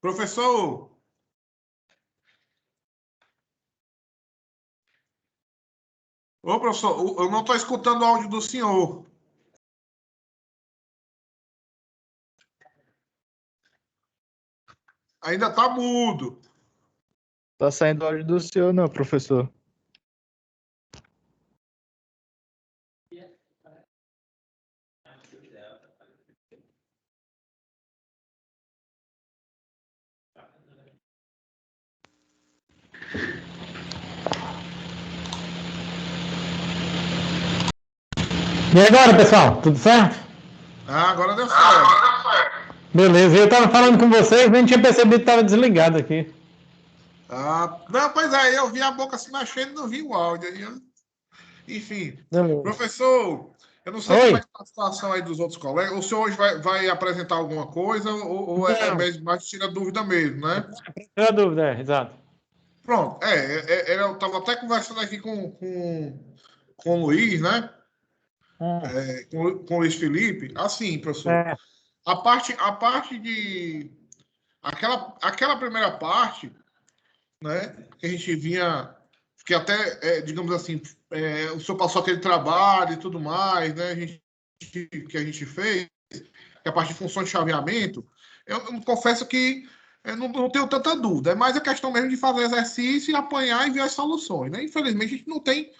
Professor, ô professor, eu não estou escutando o áudio do senhor. Ainda está mudo. Tá saindo áudio do senhor, não, professor. E agora, pessoal, tudo certo? Ah, agora deu certo. Beleza, eu estava falando com vocês, nem tinha percebido que estava desligado aqui. Ah, não, pois é, eu vi a boca se mexendo e não vi o áudio. Enfim, Beleza. professor, eu não sei Oi. como é que está a situação aí dos outros colegas. O senhor hoje vai apresentar alguma coisa ou é Não. mesmo mais tira dúvida mesmo, né? Tira dúvida, exato. Pronto, eu estava até conversando aqui com o Luiz, né? Com o Luiz Felipe. Assim, professor, É, a parte de. Aquela primeira parte, né? Que a gente vinha. Que até, digamos assim, o senhor passou aquele trabalho e tudo mais, né? Que a gente fez, que é a parte de função de chaveamento, eu confesso que eu não tenho tanta dúvida. É mais a questão mesmo de fazer exercício e apanhar e ver as soluções, né? Infelizmente, a gente não tem,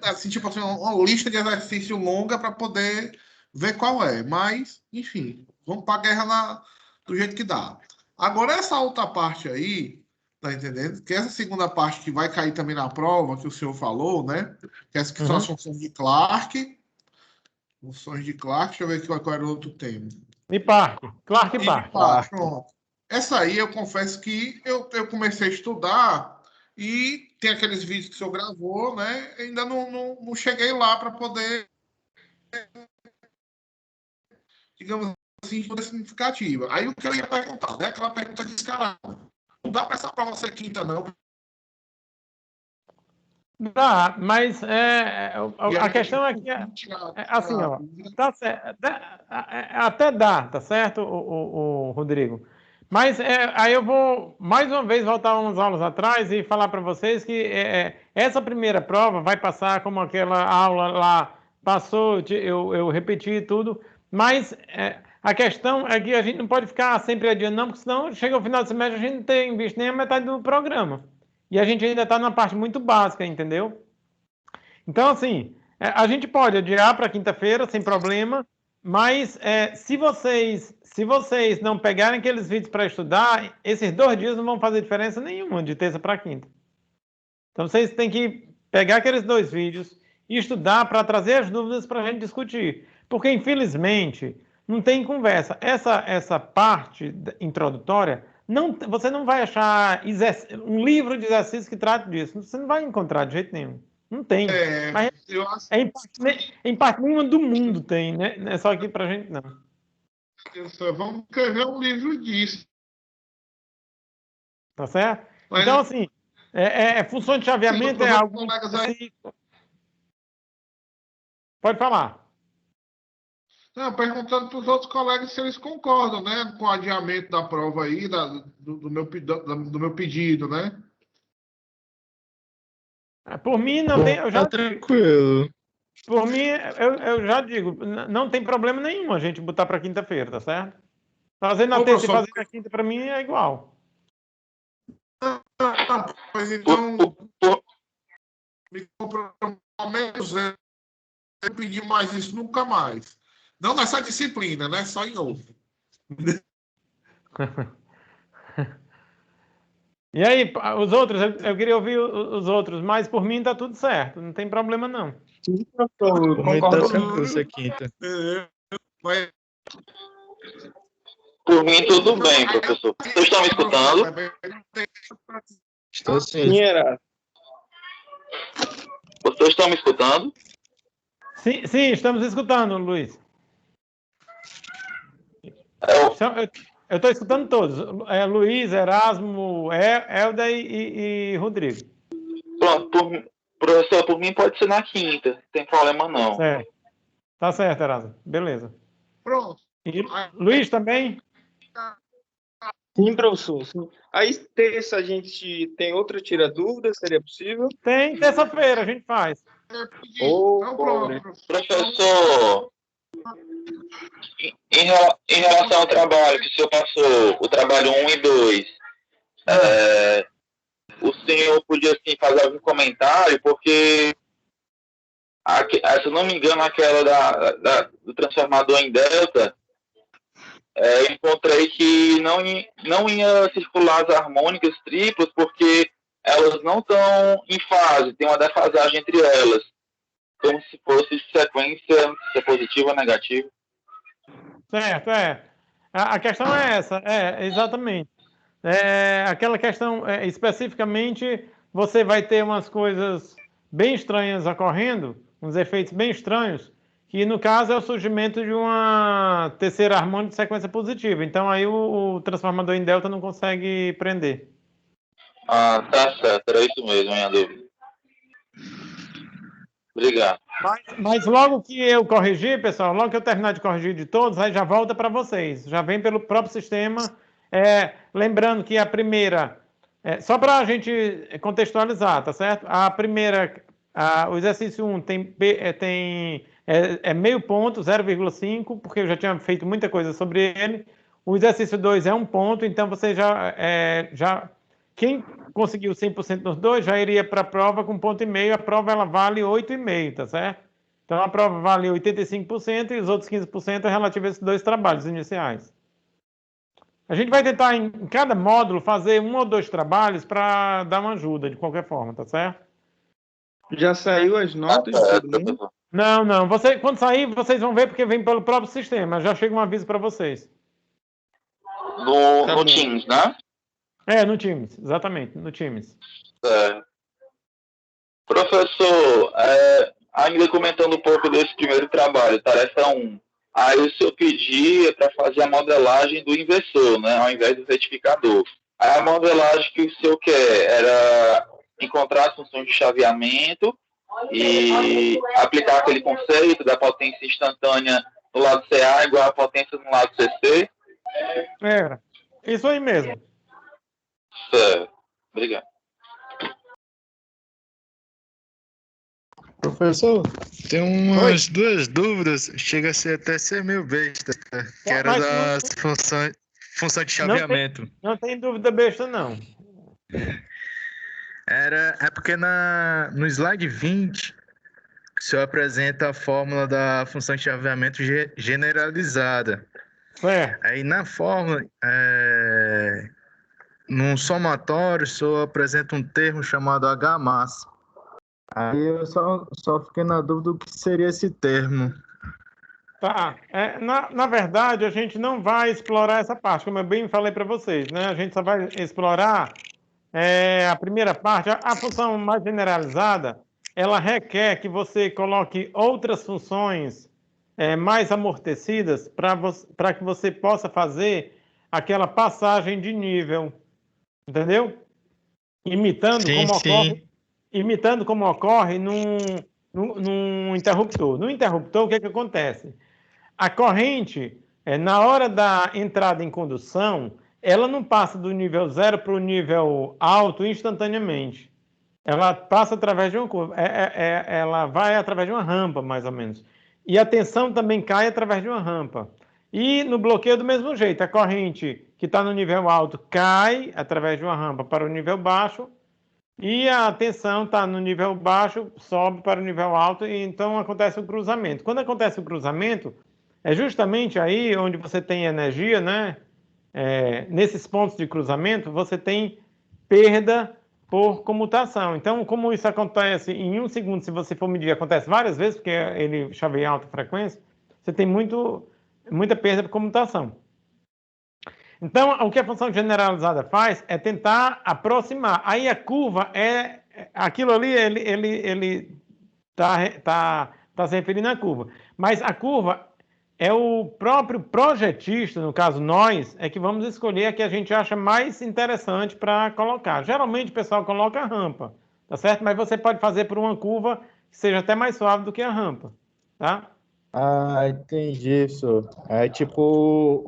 assim, tipo assim, uma lista de exercício longa para poder ver qual é. Mas, enfim, vamos para a guerra do jeito que dá. Agora, essa outra parte aí, tá entendendo? Que essa segunda parte que vai cair também na prova, que o senhor falou, né? Que são as funções de Clark. Funções de Clark, deixa eu ver aqui qual era o outro tema. e Parque, Clark e E de Parque. Clark, pronto. Essa aí eu confesso que eu comecei a estudar e tem aqueles vídeos que o senhor gravou, né? Ainda não cheguei lá para poder, digamos assim, poder significativa. Aí o que eu ia perguntar, né? Aquela pergunta descarada. Não dá para essa prova ser quinta, não. Dá, mas a questão é que, assim, ó, tá certo, até dá, tá certo, o Rodrigo? Mas aí eu vou, mais uma vez, voltar uns aulas atrás e falar para vocês que essa primeira prova vai passar como aquela aula lá passou, eu repeti tudo, mas a questão é que a gente não pode ficar sempre adiando, não, porque senão chega o final do semestre a gente não tem visto nem a metade do programa. E a gente ainda está numa parte muito básica, entendeu? Então, assim, a gente pode adiar para quinta-feira, sem problema, mas se vocês não pegarem aqueles vídeos para estudar, esses 2 dias não vão fazer diferença nenhuma, de terça para quinta. Então, vocês têm que pegar aqueles 2 vídeos e estudar para trazer as dúvidas para a gente discutir. Porque, infelizmente, não tem conversa. Essa parte introdutória, você não vai achar um livro de exercícios que trate disso. Você não vai encontrar de jeito nenhum. Não tem. Mas Eu acho em parte nenhuma do mundo tem, né? Não é só aqui pra gente, não. que vamos escrever um livro disso. Tá certo? Mas, Então, assim, função de chaveamento é algo muito específico. Pode falar. não, perguntando para os outros colegas se eles concordam, né, com o adiamento da prova aí, do meu pedido, né? Por mim, não tem. Eu Tá já, tranquilo. por mim, eu já digo, não tem problema nenhum a gente botar para quinta-feira, tá certo? Fazer na Ô, terça e professor, fazer na quinta, para mim, é igual. mas então me comprometo eu pedir mais isso nunca mais. Não nessa disciplina, né? Só em outra. E aí, os outros, eu queria ouvir os outros, mas por mim tá tudo certo, não tem problema não. Sim, professor, Por mim tá concordo. tranquilo essa quinta. Mas, Por mim, tudo bem, professor. Vocês estão me escutando? Estou sim. Sim, era. Vocês estão me escutando? Sim, estamos escutando, Luiz. Eu estou escutando todos. Luiz, Erasmo, Helder e Rodrigo. Pronto, professor, por mim pode ser na quinta, não tem problema não. Certo. Tá certo, Erasmo. Beleza. pronto. E Luiz também? Sim, professor. Sim. Aí, terça, a gente tem outra tira-dúvida, seria possível? Tem, terça-feira a gente faz. Então, pronto. Professor, em relação ao trabalho que o senhor passou, o trabalho 1 e 2, o senhor podia assim, fazer algum comentário, porque, se eu não me engano, aquela do transformador em delta, eu encontrei que não ia circular as harmônicas triplas, porque elas não estão em fase, tem uma defasagem entre elas, como se fosse sequência, se é positiva ou negativa. Certo, é. A questão é essa, exatamente. Aquela questão, especificamente, você vai ter umas coisas bem estranhas ocorrendo, uns efeitos bem estranhos, que no caso é o surgimento de uma terceira harmônica de sequência positiva. Então aí o transformador em delta não consegue prender. Ah, tá certo, era isso mesmo, minha dúvida. Obrigado. Mas logo que eu corrigir, pessoal, logo que eu terminar de corrigir de todos, aí já volta para vocês. Já vem pelo próprio sistema. Lembrando que a primeira, só para a gente contextualizar, tá certo? A primeira, o exercício 1 é meio ponto, 0,5, porque eu já tinha feito muita coisa sobre ele. O exercício 2 é 1 ponto, então você quem conseguiu 100% nos dois já iria para a prova com 1,5 ponto. A prova ela vale 8,5, tá certo? Então a prova vale 85% e os outros 15% é relativo a esses dois trabalhos iniciais. A gente vai tentar em cada módulo fazer 1 ou 2 trabalhos para dar uma ajuda de qualquer forma, tá certo? Já saiu as notas de todo mundo? Não. Quando sair, vocês vão ver porque vem pelo próprio sistema. Já chega um aviso para vocês. No Teams, né? No Teams, exatamente, no Teams. Professor, ainda comentando um pouco desse primeiro trabalho, tarefa 1. Aí o senhor pedia para fazer a modelagem do inversor, né, ao invés do retificador. Aí a modelagem que o senhor quer era encontrar as funções de chaveamento e aplicar aquele conceito da potência instantânea no lado CA igual à potência no lado CC. Era. Isso aí mesmo. Certo. Obrigado. Professor, tem umas duas dúvidas, chega até ser meio besta, que era das função de chaveamento. Não tem dúvida besta, não. É porque no slide 20, o senhor apresenta a fórmula da função de chaveamento generalizada. Aí na fórmula, num somatório, o senhor apresenta um termo chamado H-massa. Aí eu só fiquei na dúvida do que seria esse termo. Tá. Na verdade, a gente não vai explorar essa parte, como eu bem falei para vocês, né? A gente só vai explorar a primeira parte. A função mais generalizada, ela requer que você coloque outras funções mais amortecidas para que você possa fazer aquela passagem de nível, entendeu? Imitando como ocorre num interruptor. No interruptor, o que acontece? A corrente, na hora da entrada em condução, ela não passa do nível 0 para o nível alto instantaneamente. Ela passa através de uma curva. Ela vai através de uma rampa, mais ou menos. E a tensão também cai através de uma rampa. E no bloqueio, do mesmo jeito, a corrente que está no nível alto cai através de uma rampa para o nível baixo. E a tensão está no nível baixo, sobe para o nível alto, e então acontece o cruzamento. Quando acontece o cruzamento, é justamente aí onde você tem energia, né? Nesses pontos de cruzamento, você tem perda por comutação. Então, como isso acontece em 1 segundo, se você for medir, acontece várias vezes, porque ele chaveia em alta frequência, você tem muita perda por comutação. Então, o que a função generalizada faz é tentar aproximar. Aí a curva aquilo ali, ele tá se referindo à curva. Mas a curva é o próprio projetista, no caso nós, é que vamos escolher a que a gente acha mais interessante para colocar. Geralmente o pessoal coloca a rampa, tá certo? Mas você pode fazer por uma curva que seja até mais suave do que a rampa, tá? Ah, entendi isso. É tipo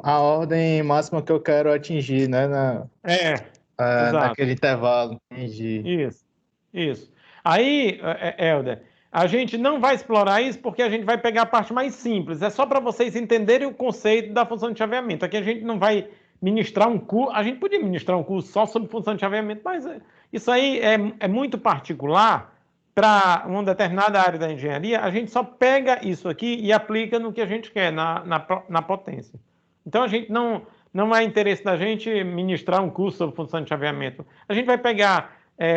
a ordem máxima que eu quero atingir, né? Exato. Naquele intervalo. Entendi. Isso, isso. Aí, Helder, a gente não vai explorar isso porque a gente vai pegar a parte mais simples. É só para vocês entenderem o conceito da função de chaveamento. Aqui a gente não vai ministrar um curso. A gente podia ministrar um curso só sobre função de chaveamento, mas isso aí é muito particular para uma determinada área da engenharia. A gente só pega isso aqui e aplica no que a gente quer, na potência. Então a gente não é interesse da gente ministrar um curso sobre função de chaveamento. A gente vai pegar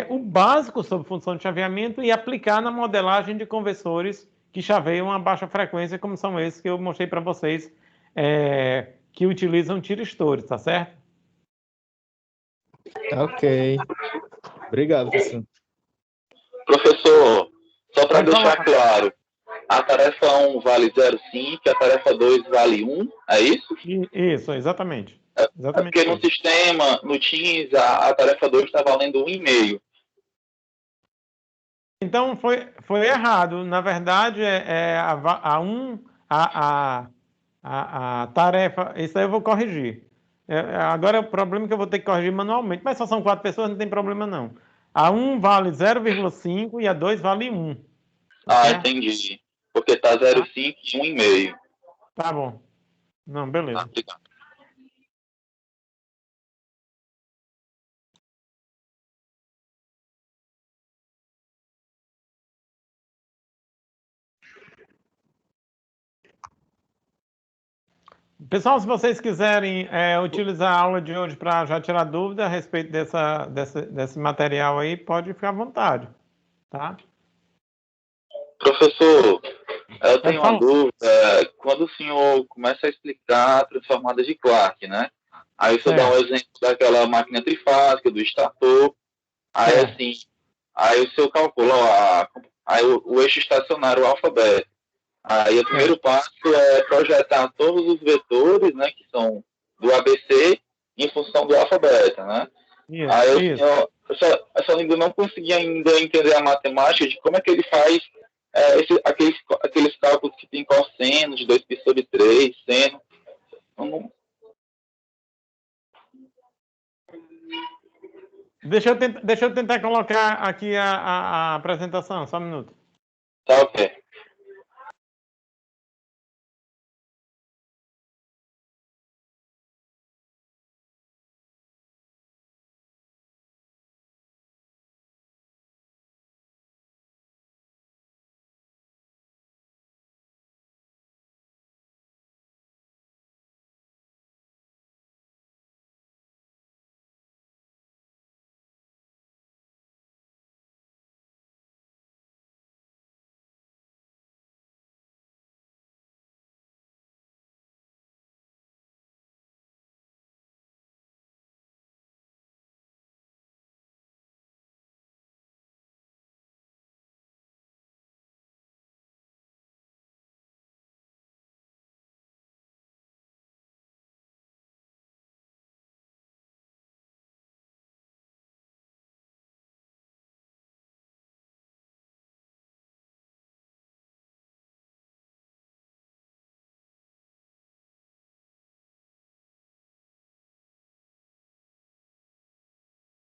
o básico sobre função de chaveamento e aplicar na modelagem de conversores que chaveiam a baixa frequência, como são esses que eu mostrei para vocês, que utilizam tiristores, tá certo? Ok. Obrigado, professor. Professor, só para Pode deixar falar. claro, a tarefa 1 vale 0,5, a tarefa 2 vale 1, é isso? Isso, exatamente. É Exatamente porque no isso. sistema, no Teams, a tarefa 2 está valendo 1,5. Então foi errado. Na verdade, a tarefa. Isso aí eu vou corrigir. Agora o problema é que eu vou ter que corrigir manualmente, mas só são 4 pessoas, não tem problema não. A 1 vale 0,5 e a 2 vale 1. Tá Ah, certo? entendi. Porque está 0,5 e 1,5. Tá bom. Não, Tá, beleza. obrigado. Pessoal, se vocês quiserem utilizar a aula de hoje para já tirar dúvida a respeito desse material aí, pode ficar à vontade. Tá? Professor, eu Pode tenho uma falar. dúvida. Quando o senhor começa a explicar a transformada de Clark, né? Aí o senhor dá um exemplo daquela máquina trifásica, do estator. Aí assim, aí o senhor calcula aí o eixo estacionário, o alfabeto. Aí o primeiro passo é projetar todos os vetores, né, que são do ABC, em função do alfabeto, né? Aí eu só ainda não consegui ainda entender a matemática de como é que ele faz aqueles cálculos que tem cosseno de 2π sobre 3, seno. Deixa eu tentar colocar aqui a apresentação, só um minuto. Tá ok.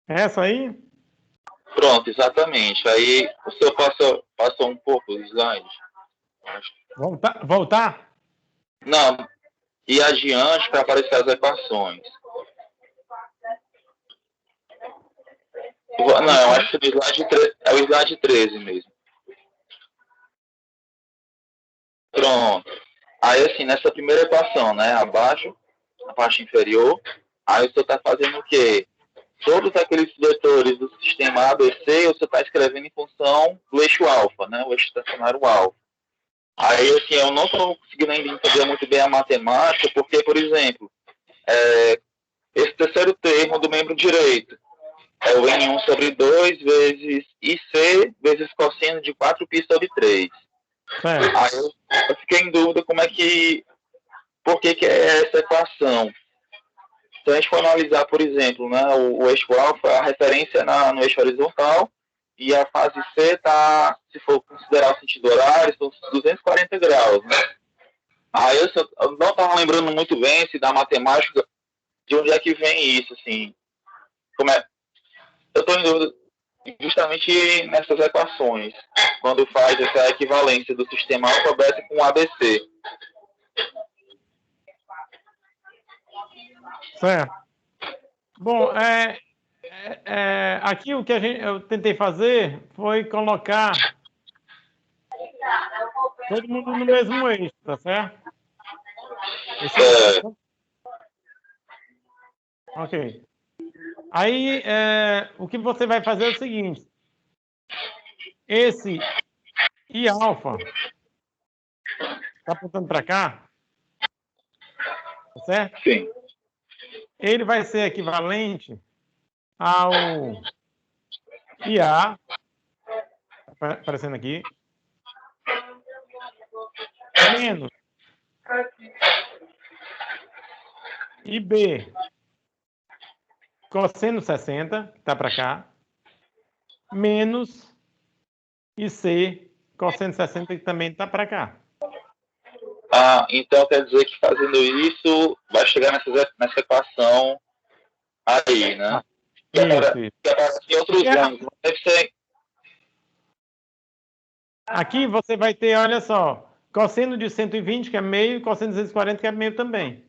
Essa aí? Pronto, exatamente. Aí o senhor passou um pouco os slides. Voltar? Não, e adiante para aparecer as equações. Não, eu acho que é o slide 13 mesmo. Pronto. Aí, assim, nessa primeira equação, né, abaixo, a parte inferior, aí você está fazendo o quê? Todos aqueles vetores do sistema ABC, você está escrevendo em função do eixo alfa, né, o eixo estacionário alfa. Aí, assim, eu não estou conseguindo ainda entender muito bem a matemática, porque, por exemplo, esse terceiro termo do membro direito é o N1 sobre 2 vezes IC vezes cosseno de 4π sobre 3. Aí eu fiquei em dúvida por que é essa equação. Se a gente for analisar, por exemplo, né, o eixo alfa, a referência no eixo horizontal, e a fase C está, se for considerar o sentido horário, são 240 graus, né? Aí eu não estava lembrando muito bem se da matemática, de onde é que vem isso, assim. Como é? Eu estou em dúvida justamente nessas equações, quando faz essa equivalência do sistema alfabeto com o ABC. Certo. Bom, aqui o que eu tentei fazer foi colocar todo mundo no mesmo eixo, tá certo? Ok. Aí, o que você vai fazer é o seguinte. Esse I alfa está apontando para cá, tá certo? Sim. Ele vai ser equivalente ao IA, aparecendo aqui, menos IB cosseno 60, que está para cá, menos IC cosseno 60, que também está para cá. Então quer dizer que fazendo isso vai chegar nessa equação aí, né? Isso. Em outros ângulos, deve ser. Aqui você vai ter, olha só, cosseno de 120, que é meio, e cosseno de 240, que é meio também.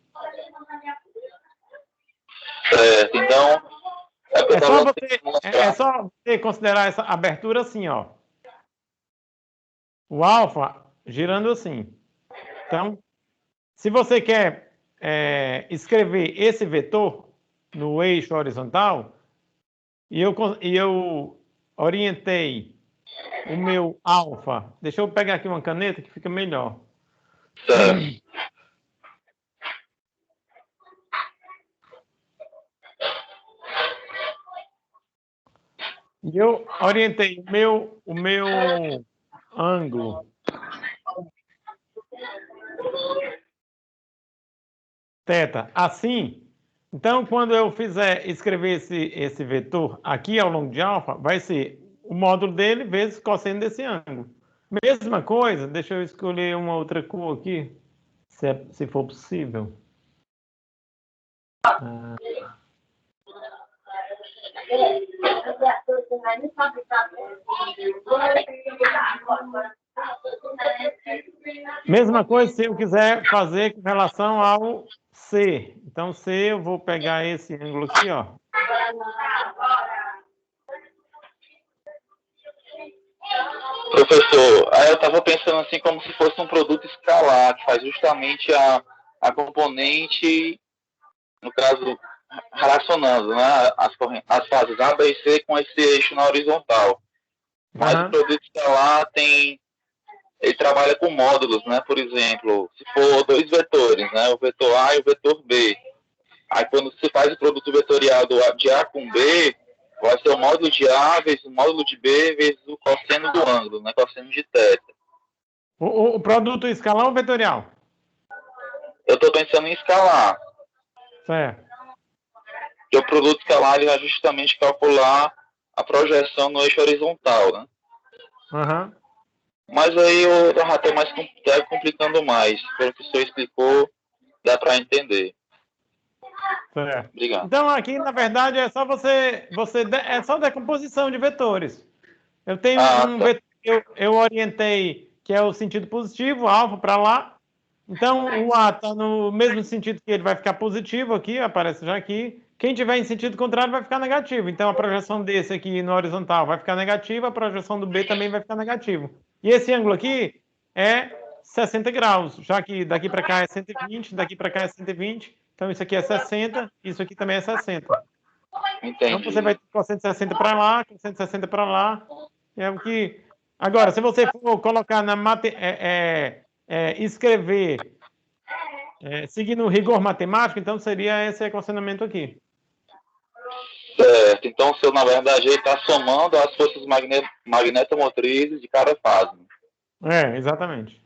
Certo, então. É só você considerar essa abertura assim, ó. O alfa girando assim. Então, se você quer escrever esse vetor no eixo horizontal, e eu orientei o meu alfa. Deixa eu pegar aqui uma caneta que fica melhor. Certo. E eu orientei o meu ângulo θ assim. Então, quando eu escrever esse vetor aqui ao longo de alfa, vai ser o módulo dele vezes cosseno desse ângulo. Mesma coisa, deixa eu escolher uma outra cor aqui, se for possível. Mesma coisa se eu quiser fazer com relação ao C. Então, C, eu vou pegar esse ângulo aqui, ó. Professor, aí eu estava pensando assim como se fosse um produto escalar, que faz justamente a componente, no caso, relacionando, né, as fases A, B e C com esse eixo na horizontal. Mas o produto escalar ele trabalha com módulos, né? Por exemplo, se for dois vetores, né? O vetor A e o vetor B. Aí quando se faz o produto vetorial de A com B, vai ser o módulo de A vezes o módulo de B vezes o cosseno do ângulo, né? Cosseno de θ. O produto escalar ou vetorial? Eu estou pensando em escalar. Certo. Porque o produto escalar ele vai justamente calcular a projeção no eixo horizontal, né? Uhum. Mas aí eu já estou mais complicando mais. Pelo que o senhor explicou, dá para entender. Certo. Obrigado. Então, aqui, na verdade, é só é só decomposição de vetores. Eu tenho vetor que eu orientei, que é o sentido positivo, alfa para lá. Então, o A está no mesmo sentido que ele vai ficar positivo aqui, aparece já aqui. Quem tiver em sentido contrário vai ficar negativo. Então, a projeção desse aqui no horizontal vai ficar negativa, a projeção do B também vai ficar negativo. E esse ângulo aqui é 60 graus, já que daqui para cá é 120, daqui para cá é 120. Então, isso aqui é 60, isso aqui também é 60. Entendi. Então, você vai ter com 160 para lá, com 160 para lá. É o que... Agora, se você for colocar na escrever seguindo o rigor matemático, então seria esse equacionamento aqui. Certo. Então, o senhor, na verdade, ele está somando as forças magnetomotrizes de cada fase. Exatamente.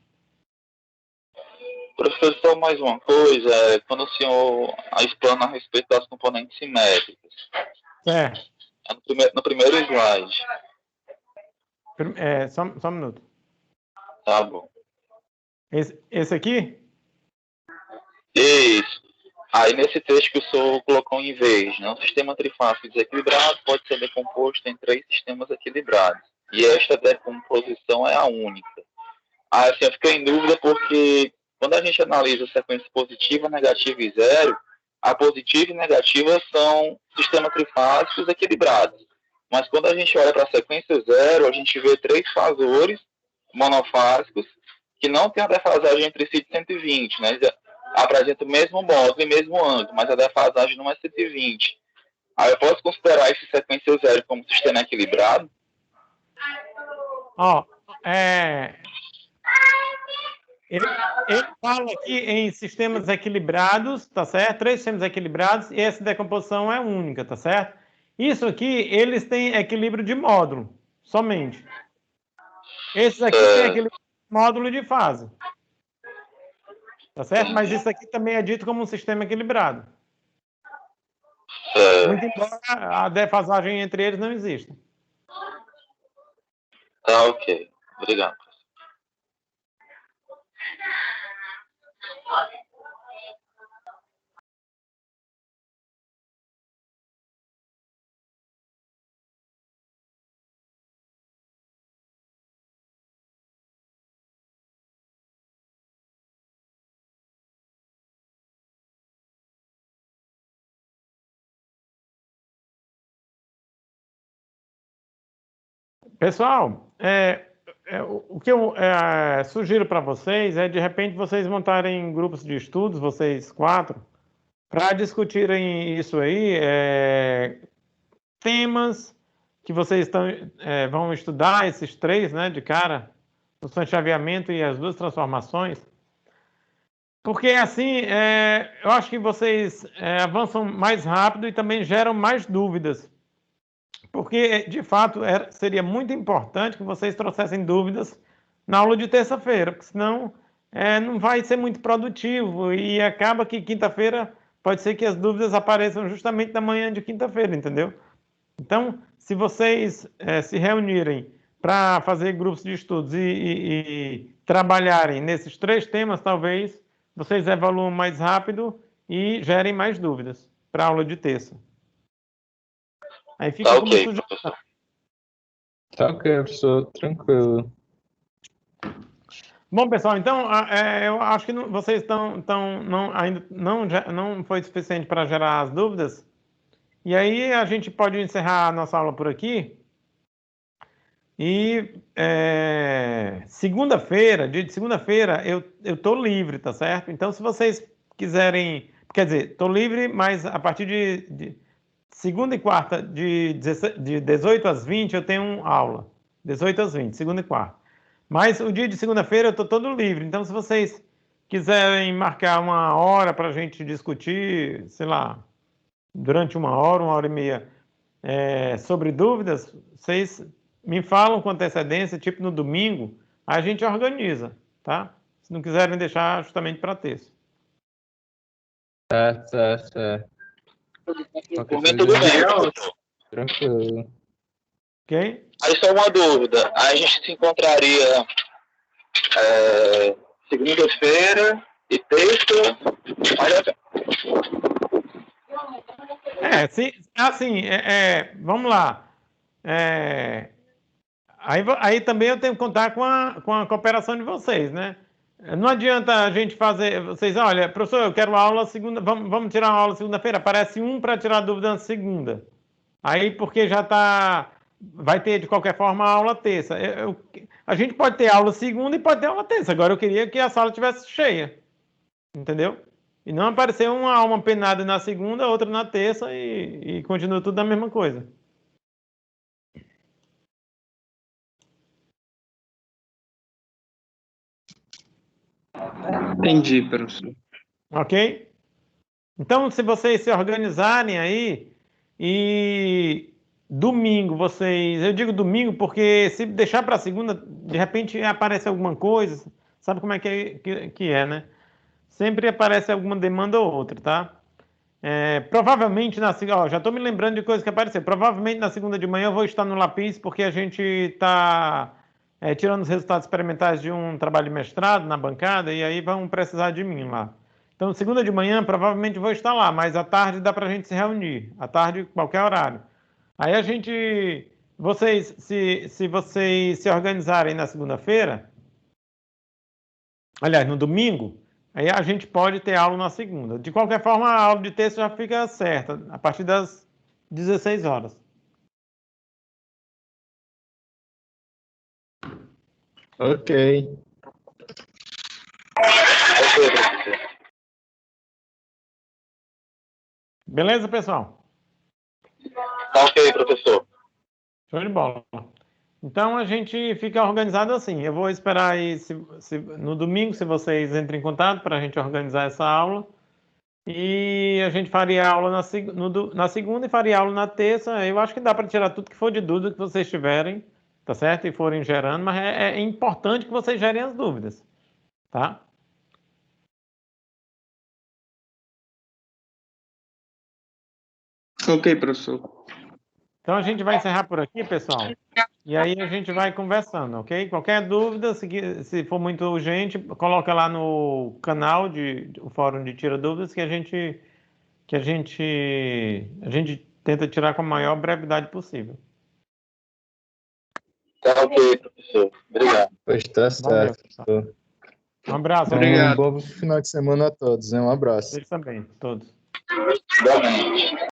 Professor, mais uma coisa, quando o senhor explana a respeito das componentes simétricas. Certo. No primeiro slide. Só um minuto. Tá bom. Esse aqui? Isso. Aí, nesse texto que o senhor colocou em vez, né? Um sistema trifásico desequilibrado pode ser decomposto em 3 sistemas equilibrados. E esta decomposição é a única. Aí, assim, eu fiquei em dúvida porque quando a gente analisa a sequência positiva, negativa e zero, a positiva e negativa são sistemas trifásicos equilibrados. Mas quando a gente olha para a sequência zero, a gente vê 3 fasores monofásicos que não tem a defasagem entre si de 120, né? Apresenta o mesmo módulo e mesmo ângulo, mas a defasagem não é 120. Aí eu posso considerar esse sequência zero como sistema equilibrado? Ele fala aqui em sistemas equilibrados, tá certo? 3 sistemas equilibrados e essa decomposição é única, tá certo? Isso aqui, eles têm equilíbrio de módulo, somente. Esses aqui têm equilíbrio de módulo de fase. Tá certo? Mas isso aqui também é dito como um sistema equilibrado. Muito embora a defasagem entre eles não exista. Tá, ok. Obrigado. Pessoal, o que eu sugiro para vocês é, de repente, vocês montarem grupos de estudos, vocês 4, para discutirem isso aí, temas que vocês vão estudar, esses 3, né, de cara, o chaveamento e as 2 transformações, porque assim, eu acho que vocês avançam mais rápido e também geram mais dúvidas. Porque, de fato, seria muito importante que vocês trouxessem dúvidas na aula de terça-feira, porque senão não vai ser muito produtivo e acaba que quinta-feira pode ser que as dúvidas apareçam justamente na manhã de quinta-feira, entendeu? Então, se vocês se reunirem para fazer grupos de estudos e trabalharem nesses 3 temas, talvez vocês evoluam mais rápido e gerem mais dúvidas para a aula de terça. Aí fica como sugestão. Tá ok, professor, tranquilo. Bom, pessoal, então eu acho que vocês ainda não foi suficiente para gerar as dúvidas. E aí a gente pode encerrar a nossa aula por aqui. E segunda-feira, dia de segunda-feira, eu estou livre, tá certo? Então, se vocês quiserem, quer dizer, estou livre, mas a partir de segunda e quarta, de 18 às 20, eu tenho aula. 18 às 20, segunda e quarta. Mas o dia de segunda-feira eu estou todo livre. Então, se vocês quiserem marcar uma hora para a gente discutir, sei lá, durante uma hora e meia, sobre dúvidas, vocês me falam com antecedência, tipo no domingo, aí a gente organiza, tá? Se não quiserem deixar justamente para terça. Certo. Por mim, tudo bem. Tranquilo. Ok? Aí só uma dúvida. Aí a gente se encontraria segunda-feira e terça. Vamos lá. Aí também eu tenho que contar com a cooperação de vocês, né? Não adianta a gente fazer... Vocês, olha, professor, eu quero aula segunda... Vamos tirar uma aula segunda-feira? Aparece um para tirar dúvida na segunda. Aí, porque já está... Vai ter, de qualquer forma, a aula terça. A gente pode ter aula segunda e pode ter aula terça. Agora, eu queria que a sala estivesse cheia. Entendeu? E não aparecer uma alma penada na segunda, outra na terça e continua tudo a mesma coisa. Entendi, professor. Ok? Então, se vocês se organizarem aí e domingo vocês... Eu digo domingo porque se deixar para segunda, de repente aparece alguma coisa. Sabe como é que é, né? Sempre aparece alguma demanda ou outra, tá? Provavelmente já estou me lembrando de coisas que apareceram. Provavelmente na segunda de manhã eu vou estar no Lapis, porque a gente está tirando os resultados experimentais de um trabalho de mestrado na bancada, e aí vão precisar de mim lá. Então, segunda de manhã, provavelmente vou estar lá, mas à tarde dá para a gente se reunir. À tarde, qualquer horário. Aí a gente... se vocês se organizarem na segunda-feira, aliás, no domingo, aí a gente pode ter aula na segunda. De qualquer forma, a aula de terça já fica certa, a partir das 16 horas. Ok. Beleza, pessoal? Tá ok, professor. Show de bola. Então, a gente fica organizado assim. Eu vou esperar aí, no domingo, se vocês entrem em contato para a gente organizar essa aula. E a gente faria aula na segunda e faria aula na terça. Eu acho que dá para tirar tudo que for de dúvida que vocês tiverem, tá certo? E forem gerando, mas é importante que vocês gerem as dúvidas, tá? Ok, professor. Então a gente vai encerrar por aqui, pessoal. E aí a gente vai conversando, ok? Qualquer dúvida, se for muito urgente, coloca lá no canal o fórum de Tira Dúvidas que a gente tenta tirar com a maior brevidade possível. Tá ok, professor. Obrigado. Pois tá certo. Valeu, um abraço. Obrigado. Um bom final de semana a todos, né? Um abraço. Vocês também, todos. Igualmente.